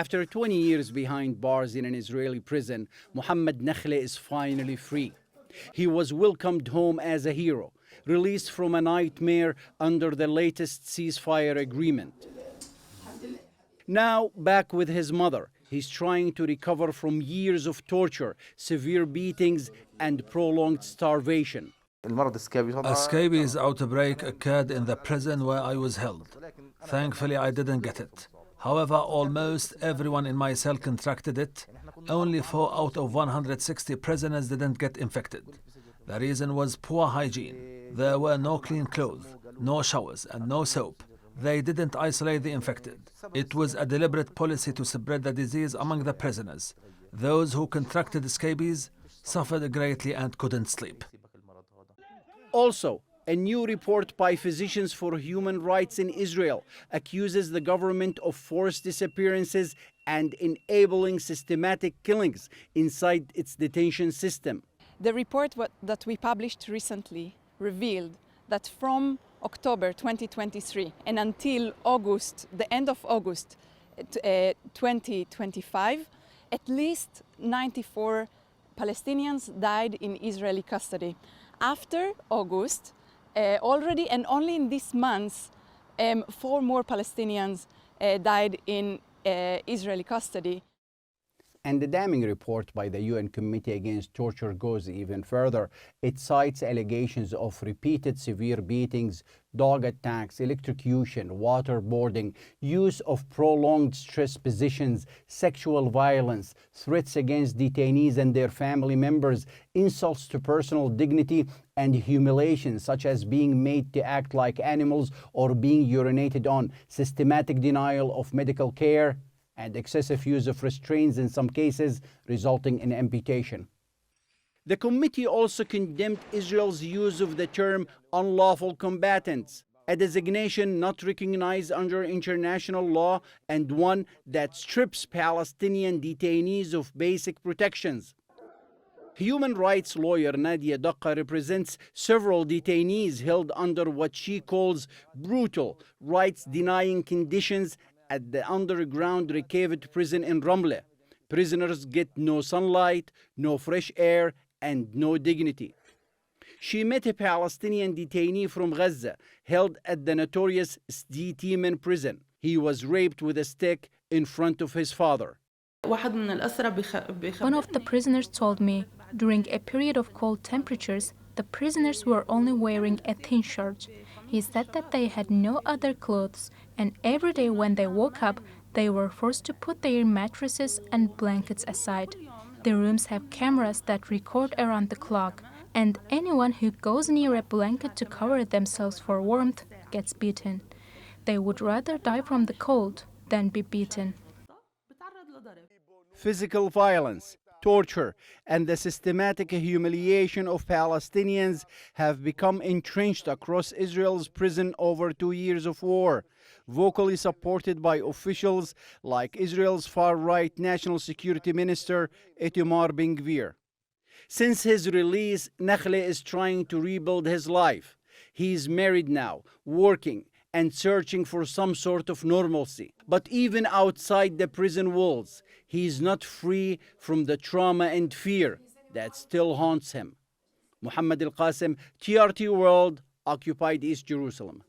After 20 years behind bars in an Israeli prison, Mohammad is finally free. He was welcomed home as a hero, released from a nightmare under the latest ceasefire agreement. Now, back with his mother, he's trying to recover from years of torture, severe beatings, and prolonged starvation. A scabies outbreak occurred in the prison where I was held. Thankfully, I didn't get it. However, almost everyone in my cell contracted it. Only 4 out of 160 prisoners didn't get infected. The reason was poor hygiene. There were no clean clothes, no showers, and no soap. They didn't isolate the infected. It was a deliberate policy to spread the disease among the prisoners. Those who contracted scabies suffered greatly and couldn't sleep. Also, a new report by Physicians for Human Rights in Israel accuses the government of forced disappearances and enabling systematic killings inside its detention system. The report that we published recently revealed that from October 2023 and until August, the end of August 2025, at least 94 Palestinians died in Israeli custody. After August, already and only in this month, 4 more Palestinians died in Israeli custody. And the damning report by the UN Committee Against Torture goes even further. It cites allegations of repeated severe beatings, dog attacks, electrocution, waterboarding, use of prolonged stress positions, sexual violence, threats against detainees and their family members, insults to personal dignity, and humiliation such as being made to act like animals or being urinated on, systematic denial of medical care, and excessive use of restraints in some cases, resulting in amputation. The committee also condemned Israel's use of the term unlawful combatants, a designation not recognized under international law and one that strips Palestinian detainees of basic protections. Human rights lawyer Nadia Daqqa represents several detainees held under what she calls brutal, rights-denying conditions at the underground Rekevet prison in Ramle. Prisoners get no sunlight, no fresh air, and no dignity. She met a Palestinian detainee from Gaza, held at the notorious Sdi prison. He was raped with a stick in front of his father. One of the prisoners told me, during a period of cold temperatures, the prisoners were only wearing a thin shirt. He said that they had no other clothes, and every day when they woke up, they were forced to put their mattresses and blankets aside. The rooms have cameras that record around the clock, and anyone who goes near a blanket to cover themselves for warmth gets beaten. They would rather die from the cold than be beaten. Physical violence, torture, and the systematic humiliation of Palestinians have become entrenched across Israel's prison over 2 years of war, vocally supported by officials like Israel's far-right National Security Minister Itamar Ben-Gvir. Since his release, Nakhle is trying to rebuild his life. He is married now, working, and searching for some sort of normalcy. But even outside the prison walls, he is not free from the trauma and fear that still haunts him. Mohammad Al-Kassim, TRT World, Occupied East Jerusalem.